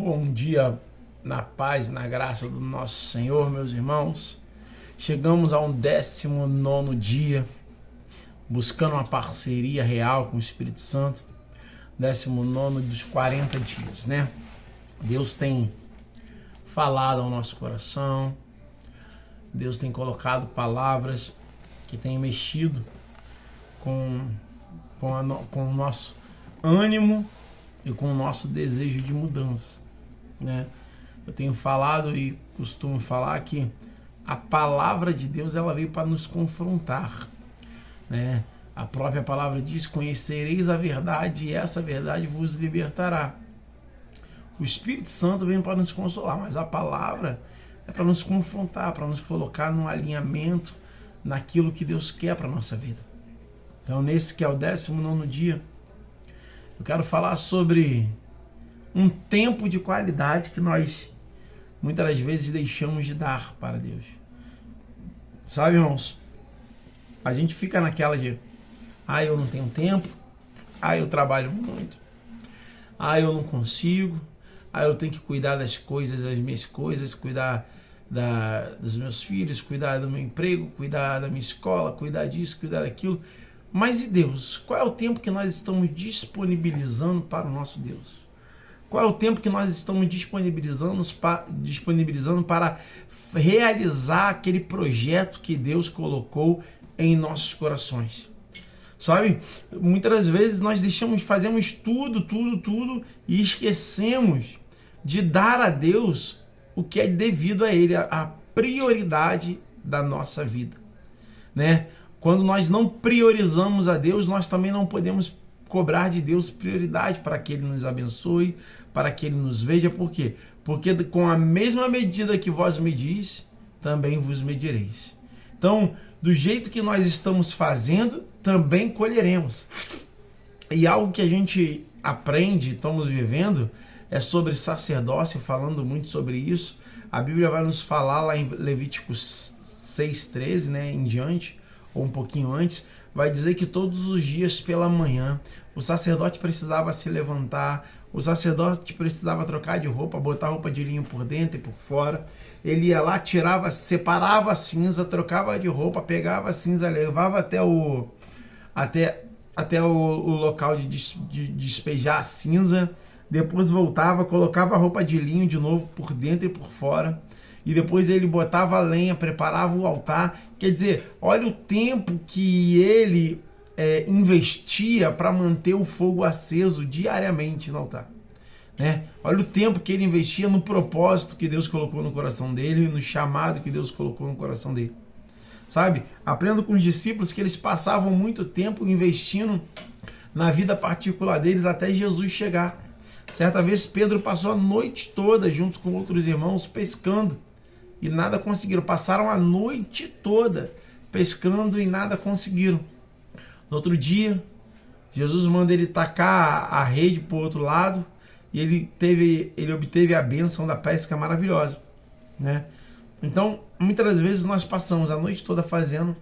Bom dia na paz e na graça do nosso Senhor, meus irmãos. Chegamos ao 19º dia, buscando uma parceria real com o Espírito Santo. 19º dos 40 dias, né? Deus tem falado ao nosso coração. Deus tem colocado palavras que têm mexido com o nosso ânimo e com o nosso desejo de mudança, né? Eu tenho falado e costumo falar que a palavra de Deus, ela veio para nos confrontar, né? A própria palavra diz: conhecereis a verdade e essa verdade vos libertará. O Espírito Santo vem para nos consolar, mas a palavra é para nos confrontar, para nos colocar num alinhamento naquilo que Deus quer para a nossa vida. Então, nesse que é o 19º dia, eu quero falar sobre um tempo de qualidade que nós muitas das vezes deixamos de dar para Deus. Sabe, irmãos? A gente fica naquela de: eu não tenho tempo, eu trabalho muito, eu não consigo, eu tenho que cuidar das coisas, das minhas coisas, cuidar dos meus filhos, cuidar do meu emprego, cuidar da minha escola, cuidar disso, cuidar daquilo. Mas e Deus? Qual é o tempo que nós estamos disponibilizando para o nosso Deus? Qual é o tempo que nós estamos disponibilizando para realizar aquele projeto que Deus colocou em nossos corações? Sabe? Muitas das vezes nós fazemos tudo e esquecemos de dar a Deus o que é devido a Ele, a prioridade da nossa vida, né? Quando nós não priorizamos a Deus, nós também não podemos cobrar de Deus prioridade para que Ele nos abençoe, para que Ele nos veja. Por quê? Porque com a mesma medida que vós medis, também vos medireis. Então, do jeito que nós estamos fazendo, também colheremos. E algo que a gente aprende, estamos vivendo, é sobre sacerdócio, falando muito sobre isso. A Bíblia vai nos falar lá em Levíticos 6:13, né, em diante, ou um pouquinho antes, vai dizer que todos os dias pela manhã o sacerdote precisava se levantar, o sacerdote precisava trocar de roupa, botar roupa de linho por dentro e por fora. Ele ia lá, separava a cinza, trocava de roupa, pegava a cinza, levava até o local de despejar a cinza, depois voltava, colocava a roupa de linho de novo por dentro e por fora, e depois ele botava a lenha, preparava o altar. Quer dizer, olha o tempo que ele investia para manter o fogo aceso diariamente no altar, né? Olha o tempo que ele investia no propósito que Deus colocou no coração dele, no chamado que Deus colocou no coração dele. Sabe? Aprendo com os discípulos que eles passavam muito tempo investindo na vida particular deles até Jesus chegar. Certa vez Pedro passou a noite toda junto com outros irmãos pescando e nada conseguiram. Passaram a noite toda pescando e nada conseguiram. No outro dia, Jesus manda ele tacar a rede para o outro lado e ele obteve a bênção da pesca maravilhosa, né? Então, muitas das vezes nós passamos a noite toda fazendo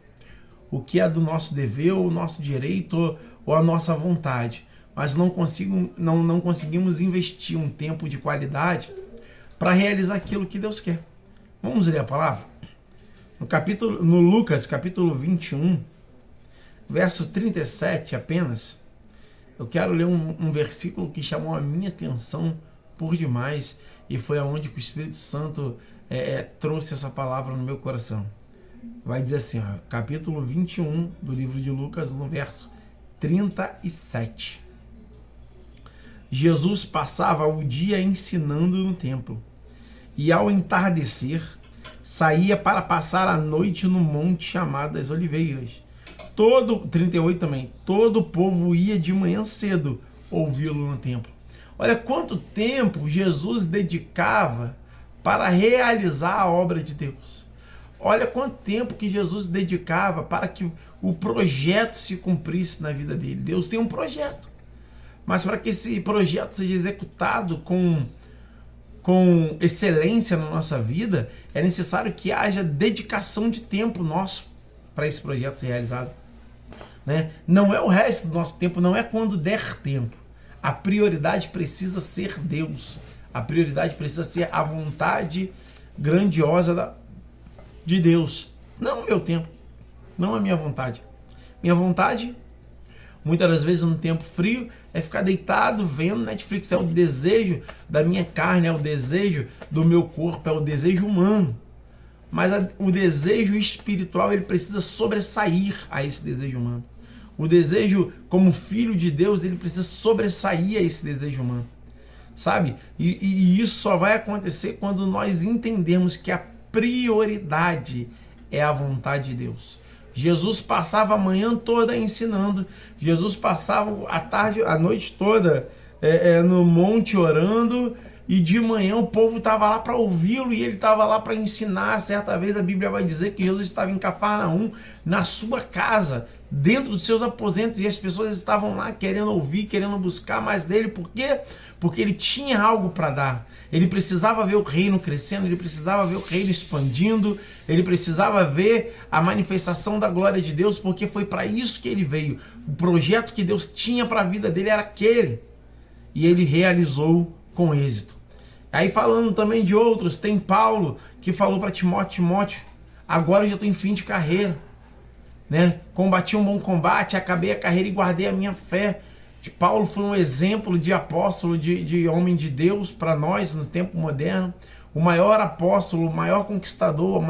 o que é do nosso dever, ou o nosso direito, ou a nossa vontade, mas não conseguimos investir um tempo de qualidade para realizar aquilo que Deus quer. Vamos ler a palavra? No Lucas, capítulo 21, verso 37 apenas, eu quero ler um versículo que chamou a minha atenção por demais, e foi aonde que o Espírito Santo trouxe essa palavra no meu coração. Vai dizer assim, capítulo 21 do livro de Lucas, no verso 37. Jesus passava o dia ensinando no templo, e ao entardecer, saía para passar a noite no monte chamado das Oliveiras. 38 também, todo o povo ia de manhã cedo ouvi-lo no templo. Olha quanto tempo Jesus dedicava para realizar a obra de Deus. Olha quanto tempo que Jesus dedicava para que o projeto se cumprisse na vida dele. Deus tem um projeto, mas para que esse projeto seja executado com excelência na nossa vida, é necessário que haja dedicação de tempo nosso para esse projeto ser realizado, né? Não é o resto do nosso tempo, não é quando der tempo. A prioridade precisa ser Deus. A prioridade precisa ser a vontade grandiosa de Deus. Não o meu tempo, não a minha vontade. Minha vontade, muitas das vezes no tempo frio, é ficar deitado vendo Netflix. É o desejo da minha carne, é o desejo do meu corpo, é o desejo humano. Mas o desejo espiritual, ele precisa sobressair a esse desejo humano. O desejo como filho de Deus, ele precisa sobressair a esse desejo humano. Sabe? E isso só vai acontecer quando nós entendermos que a prioridade é a vontade de Deus. Jesus passava a manhã toda ensinando. Jesus passava a noite toda no monte orando. E de manhã o povo estava lá para ouvi-lo e ele estava lá para ensinar. Certa vez a Bíblia vai dizer que Jesus estava em Cafarnaum, na sua casa, dentro dos seus aposentos, e as pessoas estavam lá querendo ouvir, querendo buscar mais dele. Por quê? Porque ele tinha algo para dar. Ele precisava ver o reino crescendo, ele precisava ver o reino expandindo, ele precisava ver a manifestação da glória de Deus, porque foi para isso que ele veio. O projeto que Deus tinha para a vida dele era aquele. E ele realizou com êxito. Aí falando também de outros, tem Paulo que falou para Timóteo, agora eu já estou em fim de carreira, né? Combati um bom combate, acabei a carreira e guardei a minha fé. Paulo foi um exemplo de apóstolo, de homem de Deus para nós no tempo moderno. O maior apóstolo, o maior conquistador,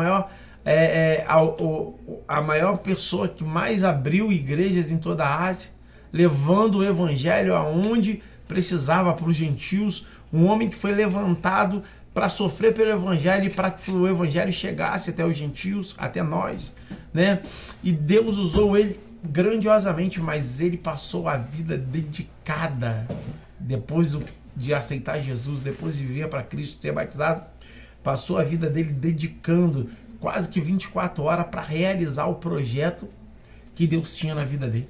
a maior pessoa que mais abriu igrejas em toda a Ásia, levando o evangelho aonde precisava para os gentios. Um homem que foi levantado para sofrer pelo evangelho e para que o evangelho chegasse até os gentios, até nós, né? E Deus usou ele grandiosamente, mas ele passou a vida dedicada, depois de aceitar Jesus, depois de vir para Cristo, ser batizado, passou a vida dele dedicando quase que 24 horas para realizar o projeto que Deus tinha na vida dele,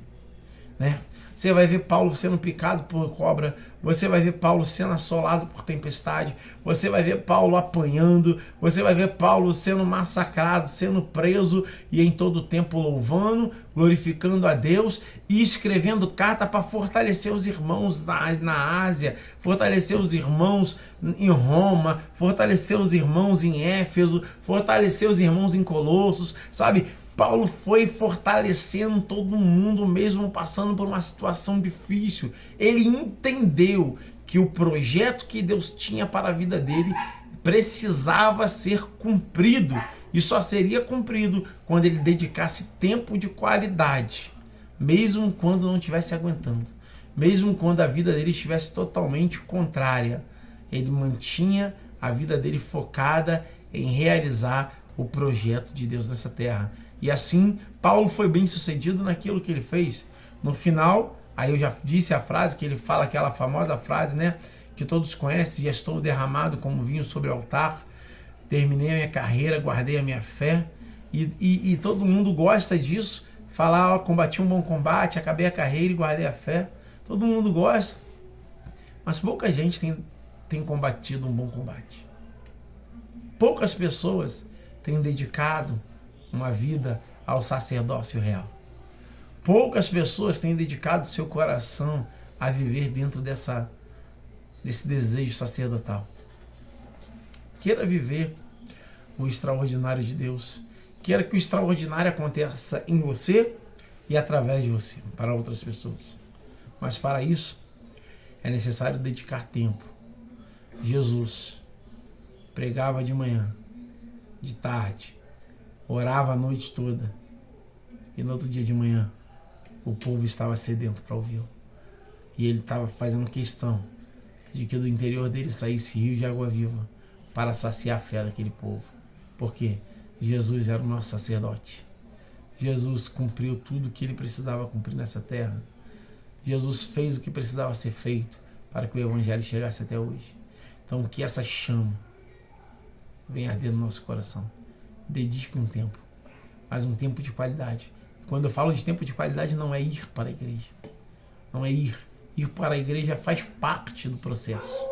né? Você vai ver Paulo sendo picado por cobra, você vai ver Paulo sendo assolado por tempestade, você vai ver Paulo apanhando, você vai ver Paulo sendo massacrado, sendo preso e em todo o tempo louvando, glorificando a Deus e escrevendo carta para fortalecer os irmãos na Ásia, fortalecer os irmãos em Roma, fortalecer os irmãos em Éfeso, fortalecer os irmãos em Colossos, sabe? Paulo foi fortalecendo todo mundo, mesmo passando por uma situação difícil. Ele entendeu que o projeto que Deus tinha para a vida dele precisava ser cumprido. E só seria cumprido quando ele dedicasse tempo de qualidade, mesmo quando não estivesse aguentando, mesmo quando a vida dele estivesse totalmente contrária. Ele mantinha a vida dele focada em realizar o projeto de Deus nessa terra. E assim, Paulo foi bem sucedido naquilo que ele fez. No final, aí eu já disse a frase que ele fala, aquela famosa frase, né? Que todos conhecem: já estou derramado como vinho sobre o altar, terminei a minha carreira, guardei a minha fé. E todo mundo gosta disso. Falar, ó, combati um bom combate, acabei a carreira e guardei a fé. Todo mundo gosta. Mas pouca gente tem combatido um bom combate. Poucas pessoas têm dedicado uma vida ao sacerdócio real. Poucas pessoas têm dedicado seu coração a viver dentro desse desejo sacerdotal. Queira viver o extraordinário de Deus. Queira que o extraordinário aconteça em você e através de você, para outras pessoas. Mas para isso, é necessário dedicar tempo. Jesus pregava de manhã, de tarde, orava a noite toda, e no outro dia de manhã o povo estava sedento para ouvi-lo. E ele estava fazendo questão de que do interior dele saísse rio de água viva para saciar a fé daquele povo. Porque Jesus era o nosso sacerdote. Jesus cumpriu tudo o que ele precisava cumprir nessa terra. Jesus fez o que precisava ser feito para que o evangelho chegasse até hoje. Então que essa chama venha arder no nosso coração. Dedique um tempo, mas um tempo de qualidade. Quando eu falo de tempo de qualidade, não é ir para a igreja. Não é ir. Ir para a igreja faz parte do processo.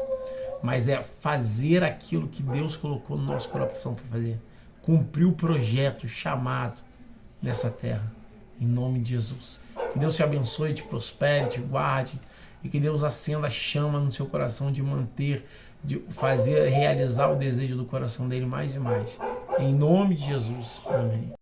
Mas é fazer aquilo que Deus colocou no nosso coração para fazer. Cumprir o projeto, chamado nessa terra. Em nome de Jesus. Que Deus te abençoe, te prospere, te guarde. e que Deus acenda a chama no seu coração de manter, de fazer, realizar o desejo do coração dele mais e mais. Em nome de Jesus. Amém.